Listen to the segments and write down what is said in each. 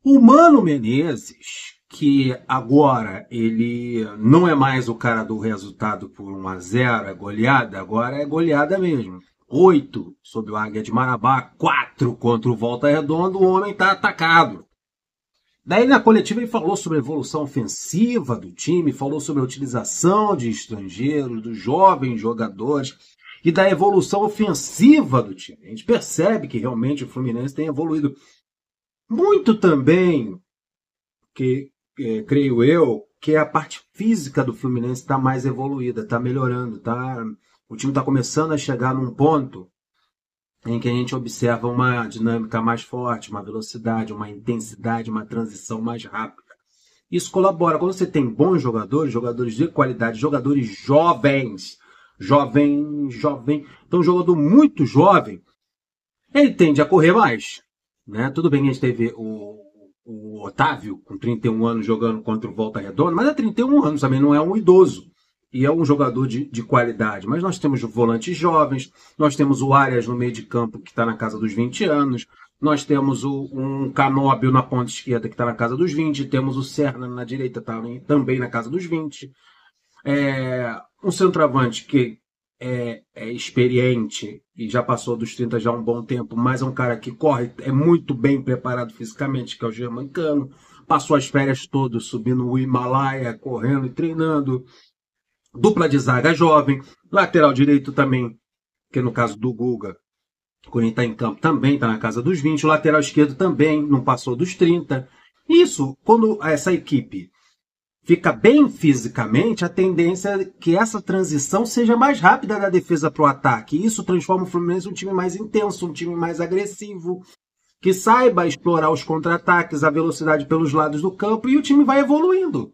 O Mano Menezes, que agora ele não é mais o cara do resultado por 1-0, é goleada, agora é goleada mesmo. 8 sobre o Águia de Marabá, 4 contra o Volta Redonda, o homem está atacado. Daí na coletiva ele falou sobre a evolução ofensiva do time, falou sobre a utilização de estrangeiros, dos jovens jogadores e da evolução ofensiva do time. A gente percebe que realmente o Fluminense tem evoluído muito também, creio eu, que a parte física do Fluminense está mais evoluída, está melhorando, o time está começando a chegar num ponto em que a gente observa uma dinâmica mais forte, uma velocidade, uma intensidade, uma transição mais rápida. Isso colabora. Quando você tem bons jogadores, jogadores de qualidade, jogadores jovens, jovem. Então, um jogador muito jovem, ele tende a correr mais. Né? Tudo bem que a gente teve o Otávio, com 31 anos, jogando contra o Volta Redonda, mas é 31 anos também, não é um idoso. E é um jogador de qualidade. Mas nós temos volantes jovens, nós temos o Arias no meio de campo, que está na casa dos 20 anos, nós temos um Canóbio na ponta esquerda, que está na casa dos 20, temos o Serna na direita, também na casa dos 20. Um centroavante que é experiente e já passou dos 30 já há um bom tempo, mas é um cara que corre, é muito bem preparado fisicamente, que é o Germancano. Passou as férias todas subindo o Himalaia, correndo e treinando. Dupla de zaga jovem, lateral direito também, que no caso do Guga, quando ele está em campo, também está na casa dos 20, o lateral esquerdo também não passou dos 30. Isso, quando essa equipe fica bem fisicamente, a tendência é que essa transição seja mais rápida da defesa para o ataque. Isso transforma o Fluminense em um time mais intenso, um time mais agressivo, que saiba explorar os contra-ataques, a velocidade pelos lados do campo, e o time vai evoluindo.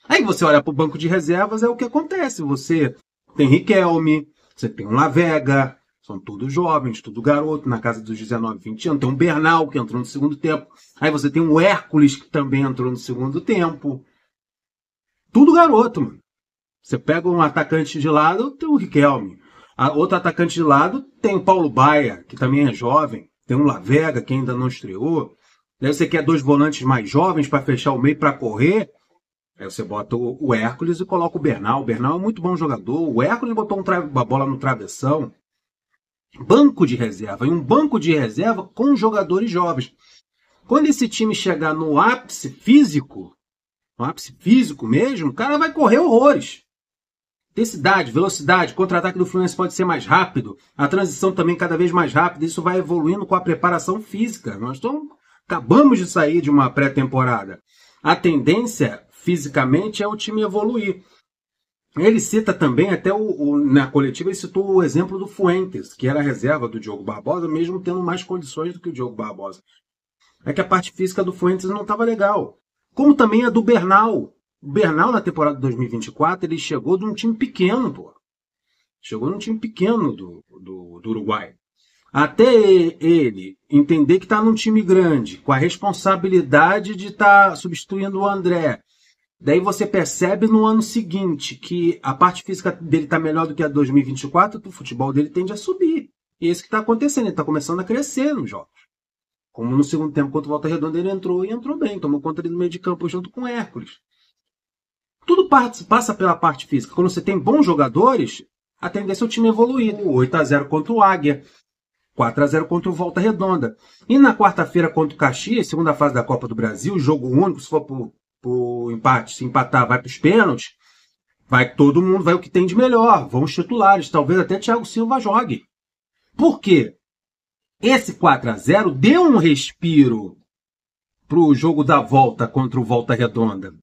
Aí você olha para o banco de reservas, é o que acontece. Você tem Riquelme, você tem um Lavega, são todos jovens, tudo garoto, na casa dos 19, 20 anos. Tem um Bernal, que entrou no segundo tempo. Aí você tem um Hércules, que também entrou no segundo tempo. Tudo garoto, mano. Você pega um atacante de lado, tem o Riquelme. Outro atacante de lado tem o Paulo Baia, que também é jovem. Tem um Lavega, que ainda não estreou. Daí você quer dois volantes mais jovens para fechar o meio para correr. Aí você bota o Hércules e coloca o Bernal. O Bernal é um muito bom jogador. O Hércules botou uma bola no travessão. Banco de reserva. E um banco de reserva com jogadores jovens. Quando esse time chegar no ápice físico mesmo, o cara vai correr horrores. Intensidade, velocidade, contra-ataque do Fluminense pode ser mais rápido. A transição também cada vez mais rápida. Isso vai evoluindo com a preparação física. Nós acabamos de sair de uma pré-temporada. A tendência fisicamente é o time evoluir. Ele cita também, até na coletiva, ele citou o exemplo do Fuentes, que era a reserva do Diogo Barbosa, mesmo tendo mais condições do que o Diogo Barbosa. É que a parte física do Fuentes não estava legal. Como também a do Bernal. O Bernal, na temporada de 2024, ele chegou de um time pequeno, pô. Chegou num time pequeno do Uruguai. Até ele entender que está num time grande, com a responsabilidade de estar substituindo o André. Daí você percebe no ano seguinte que a parte física dele está melhor do que a 2024, o futebol dele tende a subir. E é isso que está acontecendo, ele está começando a crescer nos jogos. Como no segundo tempo, contra o Volta Redonda, ele entrou bem, tomou conta ali no meio de campo junto com o Hércules. Tudo passa pela parte física. Quando você tem bons jogadores, a tendência é o time evoluir. 8-0 contra o Águia, 4-0 contra o Volta Redonda. E na quarta-feira contra o Caxias, segunda fase da Copa do Brasil, jogo único, se for pro empate, se empatar, vai para os pênaltis, vai todo mundo, vai o que tem de melhor, vão os titulares, talvez até Thiago Silva jogue. Por quê? Esse 4-0 deu um respiro pro jogo da volta contra o Volta Redonda.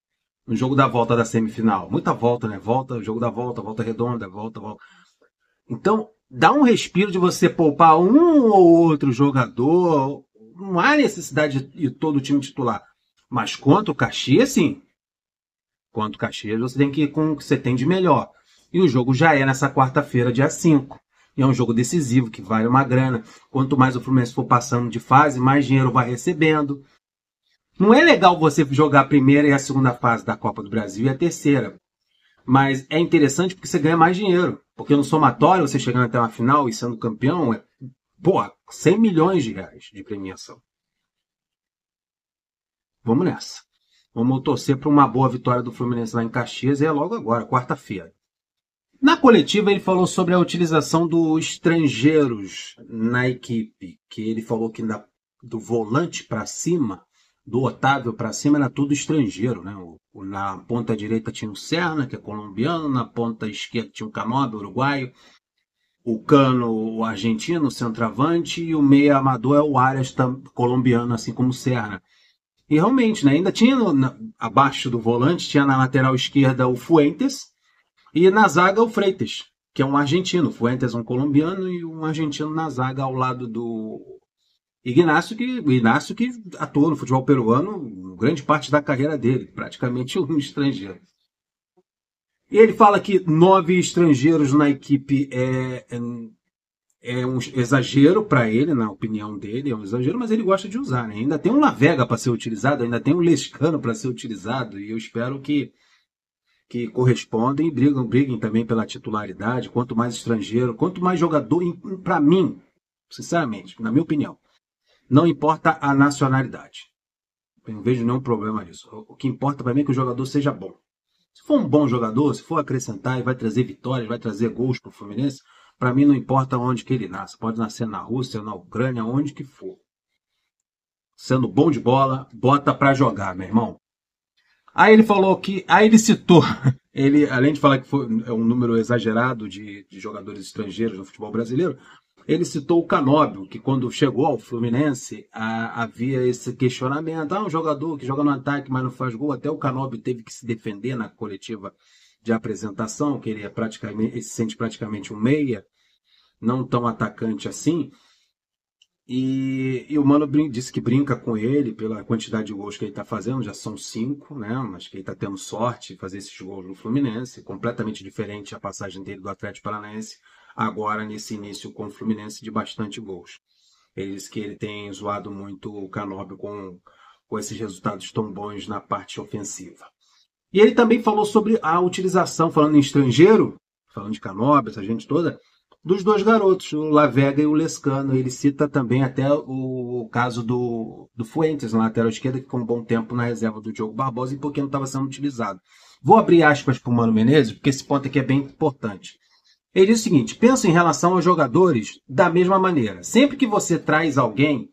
No jogo da volta da semifinal. Muita volta, né? Jogo da volta redonda, volta. Então, dá um respiro de você poupar um ou outro jogador. Não há necessidade de todo o time titular. Mas contra o Caxias, sim. Contra o Caxias, você tem que ir com o que você tem de melhor. E o jogo já é nessa quarta-feira, dia 5. E é um jogo decisivo, que vale uma grana. Quanto mais o Fluminense for passando de fase, mais dinheiro vai recebendo. Não é legal você jogar a primeira e a segunda fase da Copa do Brasil e a terceira. Mas é interessante porque você ganha mais dinheiro. Porque no somatório, você chegando até uma final e sendo campeão, 100 milhões de reais de premiação. vamos nessa. Vamos torcer para uma boa vitória do Fluminense lá em Caxias, e é logo agora, quarta-feira. Na coletiva, ele falou sobre a utilização dos estrangeiros na equipe, que ele falou que do volante para cima, do Otávio para cima, era tudo estrangeiro, né? Na ponta direita tinha o Serna, que é colombiano, na ponta esquerda tinha o Canóbio, uruguaio, o Cano, o argentino, o centroavante, e o meia amador é o Arias, colombiano, assim como o Serna. E realmente, né, ainda tinha abaixo do volante, tinha na lateral esquerda o Fuentes, e na zaga o Freitas, que é um argentino. O Fuentes é um colombiano e um argentino na zaga ao lado do Ignacio, que atuou no futebol peruano grande parte da carreira dele, praticamente um estrangeiro. E ele fala que 9 estrangeiros na equipe é um exagero para ele, na opinião dele, é um exagero, mas ele gosta de usar, né? Ainda tem um Lavega para ser utilizado, ainda tem um Lescano para ser utilizado, e eu espero que correspondem e briguem também pela titularidade. Quanto mais estrangeiro, quanto mais jogador, para mim, sinceramente, na minha opinião, não importa a nacionalidade. Eu não vejo nenhum problema nisso. O que importa para mim é que o jogador seja bom. Se for um bom jogador, se for acrescentar e vai trazer vitórias, vai trazer gols para o Fluminense, para mim não importa onde que ele nasce. Pode nascer na Rússia, na Ucrânia, onde que for. Sendo bom de bola, bota para jogar, meu irmão. Aí ele falou que... Aí ele citou... Ele, além de falar que é um número exagerado de jogadores estrangeiros no futebol brasileiro, ele citou o Canóbio, que quando chegou ao Fluminense, havia esse questionamento. Um jogador que joga no ataque, mas não faz gol. Até o Canóbio teve que se defender na coletiva de apresentação, que ele se sente praticamente um meia, não tão atacante assim. E o Mano disse que brinca com ele pela quantidade de gols que ele está fazendo, já são 5, né? Mas que ele está tendo sorte de fazer esses gols no Fluminense, completamente diferente a passagem dele do Atlético Paranaense, agora nesse início com o Fluminense de bastante gols. Ele disse que ele tem zoado muito o Canóbio com esses resultados tão bons na parte ofensiva. E ele também falou sobre a utilização, falando em estrangeiro, falando de Canóbio, essa gente toda, dos 2 garotos, o Lavega e o Lescano. Ele cita também até o caso do Fuentes, na lateral esquerda, que ficou um bom tempo na reserva do Diogo Barbosa e porque não estava sendo utilizado. Vou abrir aspas para o Mano Menezes, porque esse ponto aqui é bem importante. Ele diz o seguinte: pensa em relação aos jogadores da mesma maneira. Sempre que você traz alguém,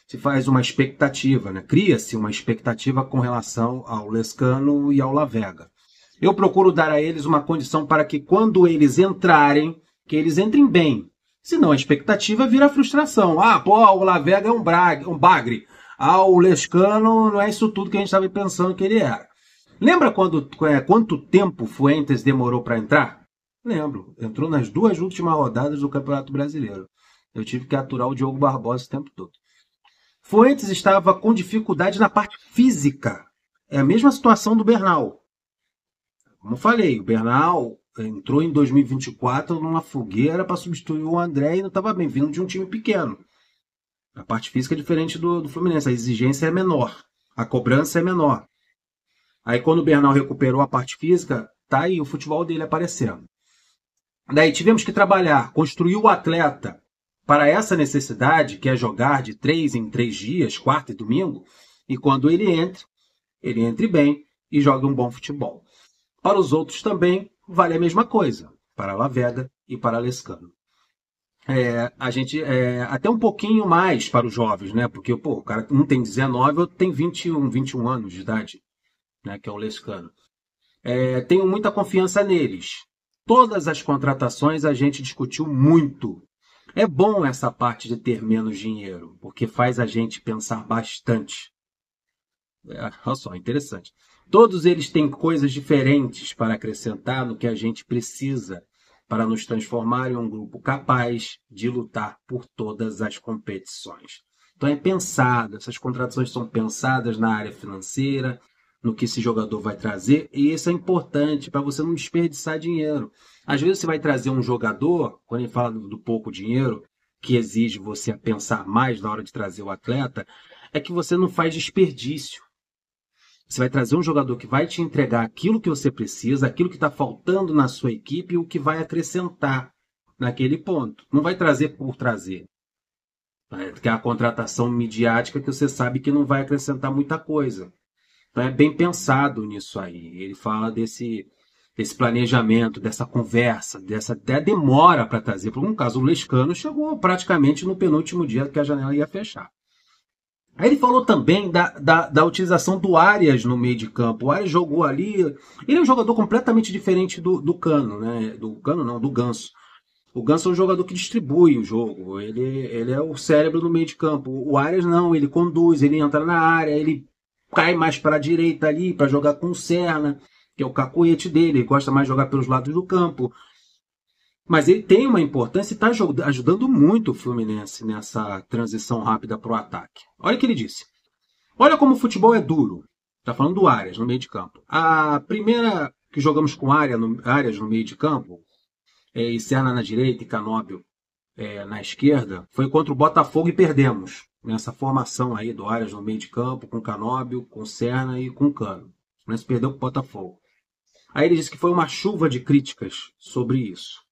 se faz uma expectativa, né? Cria-se uma expectativa com relação ao Lescano e ao Lavega. Eu procuro dar a eles uma condição para que quando eles entrarem, que eles entrem bem. Senão a expectativa vira frustração. O Lavega é um bagre. O Lescano não é isso tudo que a gente estava pensando que ele era. Lembra quanto tempo Fuentes demorou para entrar? Lembro. Entrou nas 2 últimas rodadas do Campeonato Brasileiro. Eu tive que aturar o Diogo Barbosa o tempo todo. Fuentes estava com dificuldade na parte física. É a mesma situação do Bernal. Como eu falei, o Bernal entrou em 2024 numa fogueira para substituir o André e não estava bem, vindo de um time pequeno. A parte física é diferente do Fluminense, a exigência é menor, a cobrança é menor. Aí quando o Bernal recuperou a parte física, tá aí o futebol dele aparecendo. Daí tivemos que trabalhar, construir o atleta para essa necessidade, que é jogar de 3 em 3 dias, quarta e domingo, e quando ele entre bem e jogue um bom futebol. Para os outros também vale a mesma coisa, para Lavega e para Lescano. A gente até um pouquinho mais para os jovens, né? Porque o cara um tem 19, outro tem 21 anos de idade, né? Que é o Lescano. Tenho muita confiança neles. Todas as contratações a gente discutiu muito. É bom essa parte de ter menos dinheiro, porque faz a gente pensar bastante. Olha só, interessante. Todos eles têm coisas diferentes para acrescentar no que a gente precisa para nos transformar em um grupo capaz de lutar por todas as competições. Então é pensado, essas contratações são pensadas na área financeira, no que esse jogador vai trazer, e isso é importante para você não desperdiçar dinheiro. Às vezes você vai trazer um jogador, quando ele fala do pouco dinheiro, que exige você pensar mais na hora de trazer o atleta, é que você não faz desperdício. Você vai trazer um jogador que vai te entregar aquilo que você precisa, aquilo que está faltando na sua equipe e o que vai acrescentar naquele ponto. Não vai trazer por trazer. Que é a contratação midiática que você sabe que não vai acrescentar muita coisa. Então é bem pensado nisso aí. Ele fala desse planejamento, dessa conversa, dessa até demora para trazer. Por um caso, o Lescano chegou praticamente no penúltimo dia que a janela ia fechar. Aí ele falou também da utilização do Arias no meio de campo. O Arias jogou ali. Ele é um jogador completamente diferente do Cano, né? Do Cano não, do Ganso. O Ganso é um jogador que distribui o jogo. Ele é o cérebro no meio de campo. O Arias não, ele conduz, ele entra na área, ele cai mais para a direita ali para jogar com o Serna, que é o cacuete dele. Ele gosta mais de jogar pelos lados do campo. Mas ele tem uma importância e está ajudando muito o Fluminense nessa transição rápida para o ataque. Olha o que ele disse. Olha como o futebol é duro. Está falando do Arias no meio de campo. A primeira que jogamos com Arias no meio de campo, e Serna na direita e Canóbio na esquerda, foi contra o Botafogo e perdemos. Nessa formação aí do Arias no meio de campo, com Canóbio, com Serna e com Cano. Mas perdeu para o Botafogo. Aí ele disse que foi uma chuva de críticas sobre isso.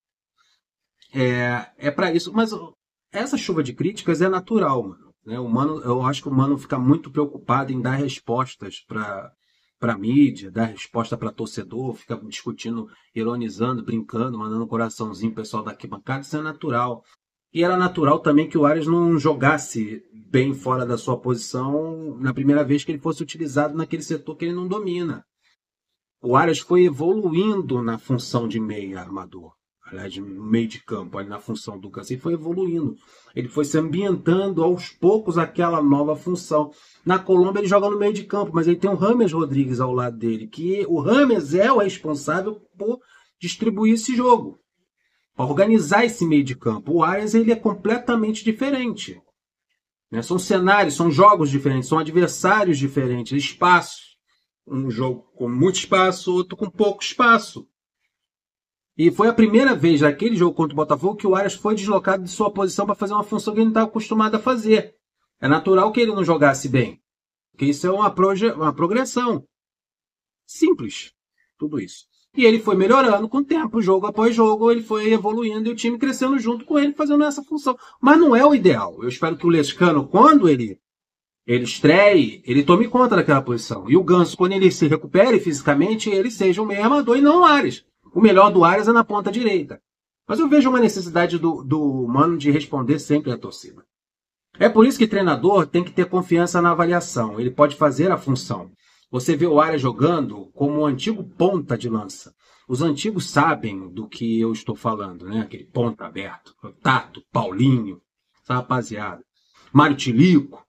É para isso, mas essa chuva de críticas é natural, mano. Né? Eu acho que o Mano fica muito preocupado em dar respostas para mídia, dar resposta para torcedor, fica discutindo, ironizando, brincando, mandando um coraçãozinho pro pessoal da arquibancada, isso é natural. E era natural também que o Arias não jogasse bem fora da sua posição na primeira vez que ele fosse utilizado naquele setor que ele não domina. O Arias foi evoluindo na função de meia armador. Aliás, de meio de campo, ali na função do Ganso, ele foi evoluindo. Ele foi se ambientando aos poucos àquela nova função. Na Colômbia ele joga no meio de campo, mas ele tem o James Rodrigues ao lado dele, que o James é o responsável por distribuir esse jogo, para organizar esse meio de campo. O Arias ele é completamente diferente. Né? São cenários, são jogos diferentes, são adversários diferentes, espaços. Um jogo com muito espaço, outro com pouco espaço. E foi a primeira vez naquele jogo contra o Botafogo que o Arias foi deslocado de sua posição para fazer uma função que ele não estava acostumado a fazer. É natural que ele não jogasse bem. Porque isso é uma progressão. Simples. Tudo isso. E ele foi melhorando com o tempo, jogo após jogo, ele foi evoluindo e o time crescendo junto com ele, fazendo essa função. Mas não é o ideal. Eu espero que o Lescano, quando ele estreie, ele tome conta daquela posição. E o Ganso, quando ele se recupere fisicamente, ele seja um meio armador e não o Arias. O melhor do Arias é na ponta direita. Mas eu vejo uma necessidade do Mano de responder sempre à torcida. É por isso que o treinador tem que ter confiança na avaliação. Ele pode fazer a função. Você vê o Arias jogando como um antigo ponta de lança. Os antigos sabem do que eu estou falando, né? Aquele ponta aberto. Tato, Paulinho, essa rapaziada. Mário Tilico.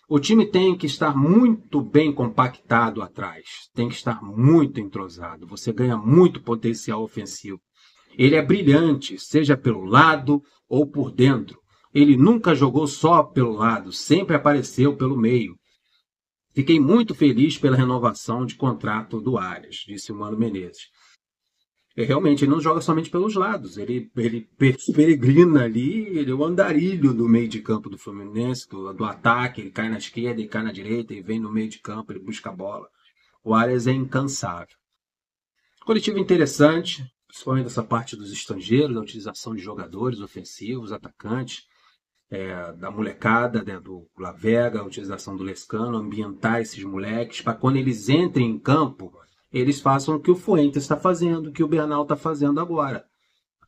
O time tem que estar muito bem compactado atrás. Tem que estar muito entrosado. Você ganha muito potencial ofensivo. Ele é brilhante, seja pelo lado ou por dentro. Ele nunca jogou só pelo lado, sempre apareceu pelo meio. Fiquei muito feliz pela renovação de contrato do Arias, disse o Mano Menezes. Realmente, ele não joga somente pelos lados, ele peregrina ali, ele é o andarilho do meio de campo do Fluminense, do ataque, ele cai na esquerda, ele cai na direita, ele vem no meio de campo, ele busca a bola. O Arias é incansável. Coletivo interessante, principalmente essa parte dos estrangeiros, da utilização de jogadores ofensivos, atacantes, da molecada, né, do Lavega, a utilização do Lescano, ambientar esses moleques, para quando eles entrem em campo, eles façam o que o Fuentes está fazendo, o que o Bernal está fazendo agora.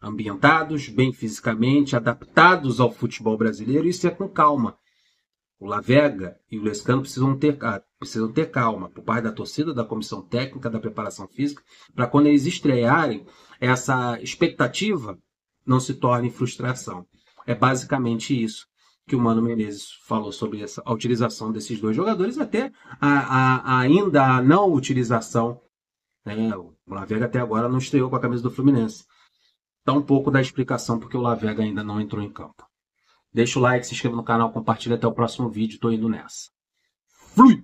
Ambientados, bem fisicamente, adaptados ao futebol brasileiro, isso é com calma. O Lavega e o Lescano precisam ter calma por parte da torcida, da comissão técnica, da preparação física, para quando eles estrearem, essa expectativa não se torne frustração. É basicamente isso que o Mano Menezes falou sobre a utilização desses dois jogadores, até ainda a não utilização. O Lavega até agora não estreou com a camisa do Fluminense. Dá um pouco da explicação porque o Lavega ainda não entrou em campo. Deixa o like, se inscreva no canal, compartilha até o próximo vídeo. Tô indo nessa. Fui!